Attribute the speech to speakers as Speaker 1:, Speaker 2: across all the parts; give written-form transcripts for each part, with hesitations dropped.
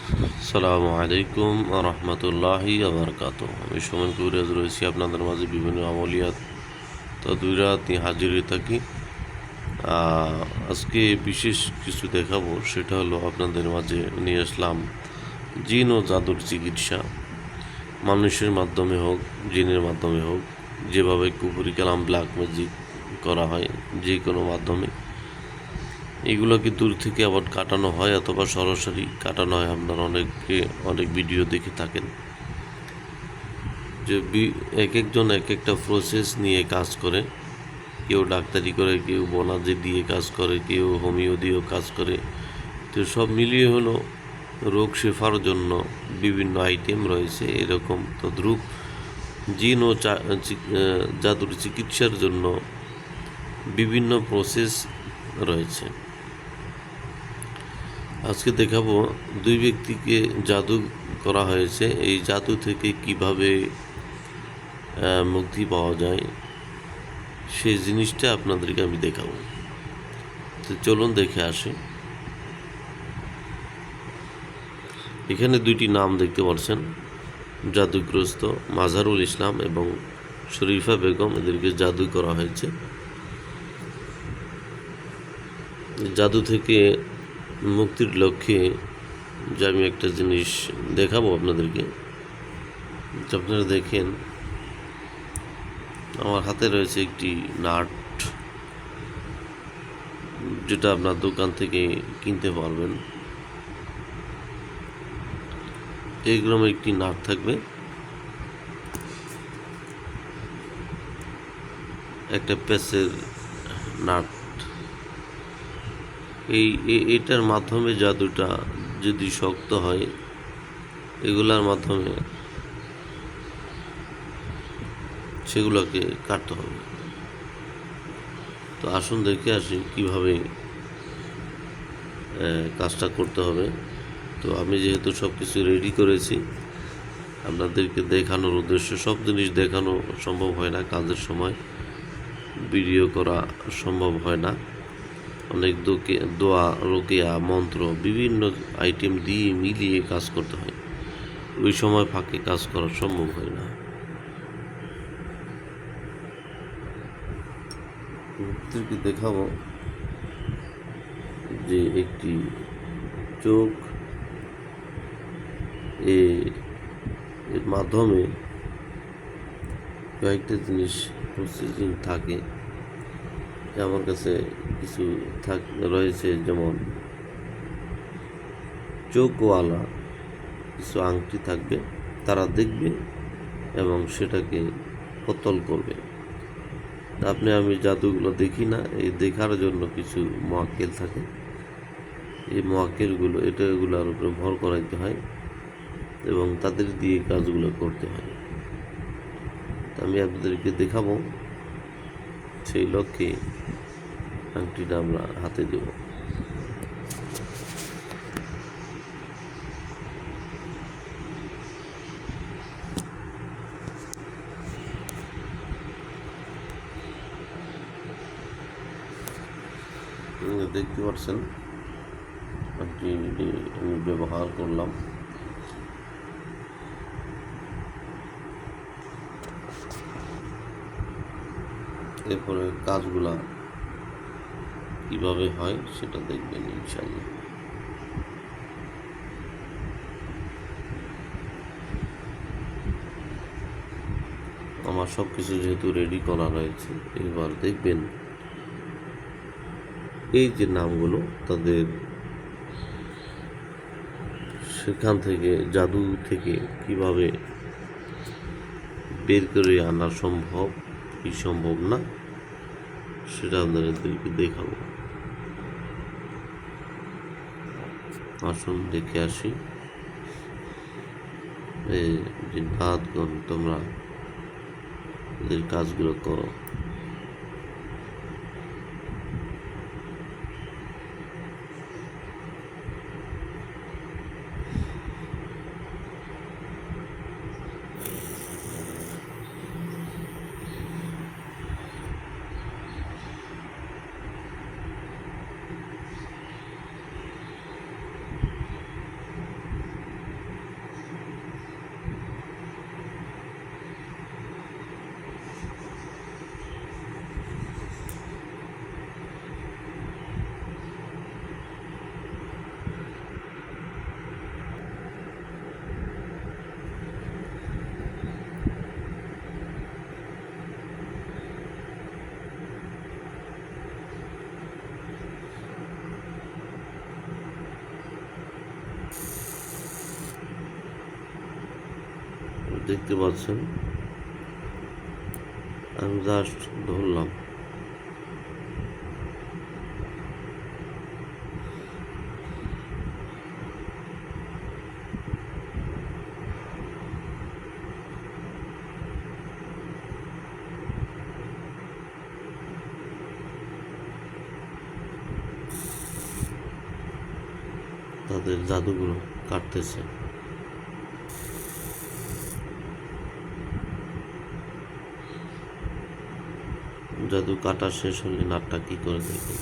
Speaker 1: আসসালামু আলাইকুম রহমতুল্লাহি আবরকাত। আমি সুমন কবিরাজ রয়েছি আপনাদের মাঝে বিভিন্ন আমলিয়াত তদবিরাত নিয়ে হাজির হয়ে থাকি। আজকে বিশেষ কিছু দেখাবো, সেটা হলো আপনাদের মাঝে নিয়ে আসলাম জিন ও জাদুর চিকিৎসা। মানুষের মাধ্যমে হোক, জিনের মাধ্যমে হোক, যেভাবে কুফরি কালাম ব্ল্যাক ম্যাজিক করা হয়, যে কোনো মাধ্যমে এগুলোকে দূর থেকে আবার কাটানো হয় অথবা সরাসরি কাটানো হয়। আপনারা অনেক ভিডিও দেখে থাকেন যে এক একজন এক একটা প্রসেস নিয়ে কাজ করে। কেউ ডাক্তারি করে, কেউ বনাজে দিয়ে কাজ করে, কেউ হোমিও দিয়েও কাজ করে। তো সব মিলিয়ে হলো রোগ শেফার জন্য বিভিন্ন আইটেম রয়েছে। এরকম তদ্রূপ জিন ও জাদুর চিকিৎসার জন্য বিভিন্ন প্রসেস রয়েছে। আজকে দেখাবো দুই ব্যক্তিকে জাদু করা হয়েছে, এই জাদু থেকে কিভাবে মুক্তি পাওয়া যায় সেই জিনিসটা আপনাদেরকে আমি দেখাবো। তো চলুন দেখে আসি। এখানে দুইটি নাম দেখতে পাচ্ছেন, জাদুগ্রস্ত মাজারুল ইসলাম এবং শরীফা বেগম। এদেরকে জাদু করা হয়েছে। জাদু থেকে মুক্তির লক্ষ্যে যে আমি একটা জিনিস দেখাবো আপনাদেরকে, আপনারা দেখেন আমার হাতে রয়েছে একটি নাট, যেটা আপনার দোকান থেকে কিনতে পারবেন। এইরকম একটি নাট থাকবে, একটা প্যাচের নাট। এটার মাধ্যমে জাদুটা যদি শক্ত হয়, এগুলার মাধ্যমে সেগুলোকে কাটতে হবে। তো আসুন দেখে আসি কিভাবে কাজটা করতে হবে। তো আমি যেহেতু সব কিছু রেডি করেছি, আপনাদেরকে দেখানোর উদ্দেশ্যে, সব জিনিস দেখানো সম্ভব হয় না, কাজের সময় ভিডিও করা সম্ভব হয় না। অনেক দোয়া, রোকেয়া, মন্ত্র, বিভিন্ন আইটেম দিয়ে মিলিয়ে কাজ করতে হয়। ওই সময় ফাঁকে কাজ করা সম্ভব হয় না। আপনাদেরকে দেখাবো যে একটি চোখ, এর মাধ্যমে কয়েকটা জিনিস প্রসেসিং থাকে। আমার কাছে কিছু রয়েছে, যেমন চোখওয়ালা কিছু আংটি থাকবে, তারা দেখবে এবং সেটাকে কতল করবে। আমি জাদুগুলো দেখি না, এই দেখার জন্য কিছু মোয়াক্কেল থাকে। এই মোয়াক্কেলগুলো এগুলোর উপরে ভর করাইতে হয় এবং তাদের দিয়ে কাজগুলো করতে হয়। আমি আপনাদেরকে দেখাবো, সেই লক্ষ্যে আংটিটা আমরা হাতে দেব। দেখতে পাচ্ছেন আংটিটি আমি ব্যবহার করলাম। এরপরে কাজগুলা কিভাবে হয় সেটা দেখবেন ইনশাআল্লাহ। আমার সব কিছু যেহেতু রেডি করা রয়েছে, এবার দেখবেন এই যে নামগুলো, তাদের সেখান থেকে, জাদু থেকে কিভাবে বের করে আনা সম্ভব কি সম্ভব না, সেটা আপনাদেরকে দেখাবো। আসুন দেখে আসি। এই যে বাদগণ, তোমরা এদের কাজগুলো করো। দেখতে পাচ্ছেন আমি জাস্ট ধরলাম, তাদের জাদুগুলো কাটতেছে। জাদু কাটা শেষ হলে নাটটা কি করে দেখেন।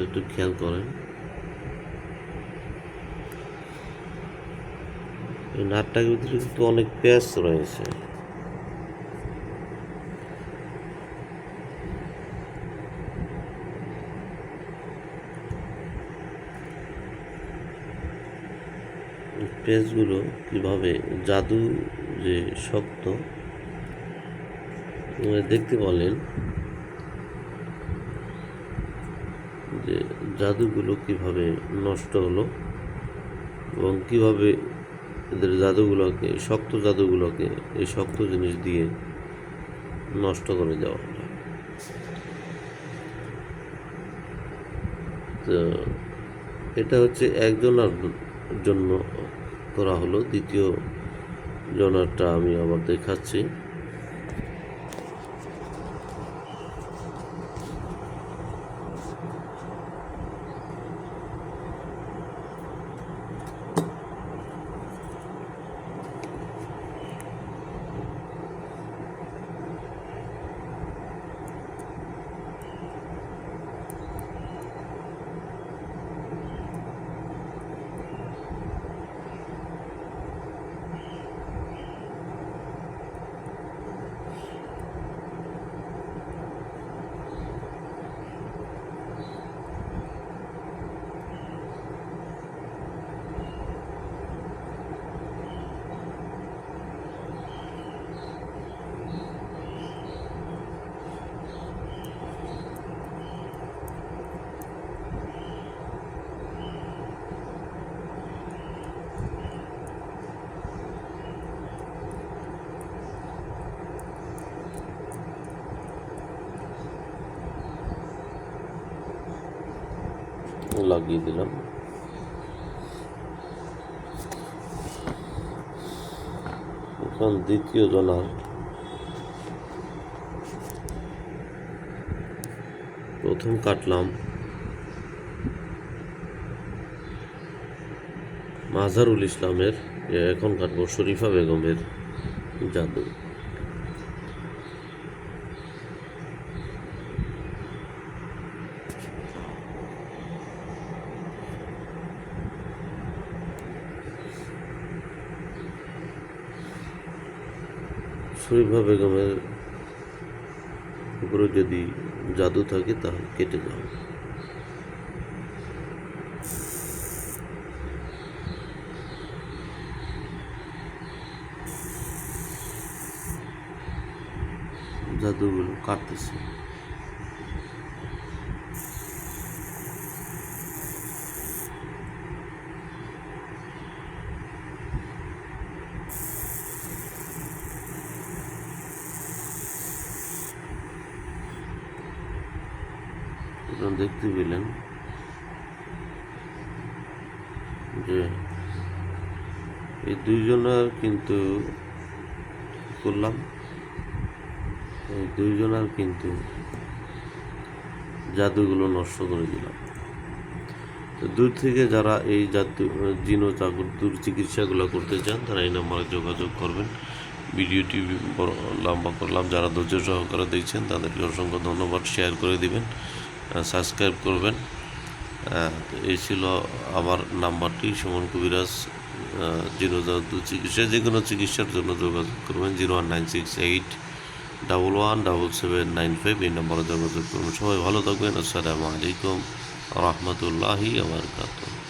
Speaker 1: একটু খেয়াল করেন, এই নাটটার ভিতরে কিন্তু অনেক পেঁয়াজ রয়েছে। পেঁয়াজগুলো কিভাবে জাদু যে শক্ত দেখতে বলেন, যে জাদুগুলো কিভাবে নষ্ট হলো এবং কিভাবে এদের জাদুগুলোকে, শক্ত জাদুগুলোকে এই শক্ত জিনিস দিয়ে নষ্ট করে দেওয়া হলো। তো এটা হচ্ছে একজনের জন্য করা হলো। দ্বিতীয় জনারটা আমি আবার দেখাচ্ছি। লাগিয়ে দিলাম। এখন দ্বিতীয় জনার প্রথম কাটলাম মাজারুল ইসলামের, এখন কাটবো শরীফা বেগমের জাদু। শরীফা বেগমের উপরে যদি জাদু থাকে তাহলে কেটে যাও। জাদুগুলো কাটতেছে। দেখতে পেলেন যে এই দুইজনের কিন্তু করলাম, এই দুইজনের কিন্তু জাদুগুলো নষ্ট করে দিলাম। তো দূর থেকে যারা এই জাদু জিন ও জাদুর চিকিৎসাগুলো করতে চান তারা এই নাম্বারে যোগাযোগ করবেন। ভিডিওটি লম্বা করলাম, যারা ধৈর্য সহকারে দেখছেন তাদেরকে অসংখ্য ধন্যবাদ। শেয়ার করে দিবেন, সাবস্ক্রাইব করবেন। এই ছিল আমার নাম্বারটি, সুমন কবিরাজ। জিন ও জাদু চিকিৎসা, যে কোনো চিকিৎসার জন্য যোগাযোগ করবেন 01968117795, এই নাম্বারে যোগাযোগ করবেন। সবাই ভালো থাকবেন। আসসালামু আলাইকুম রহমতুল্লাহি ওয়া বারাকাতুহু।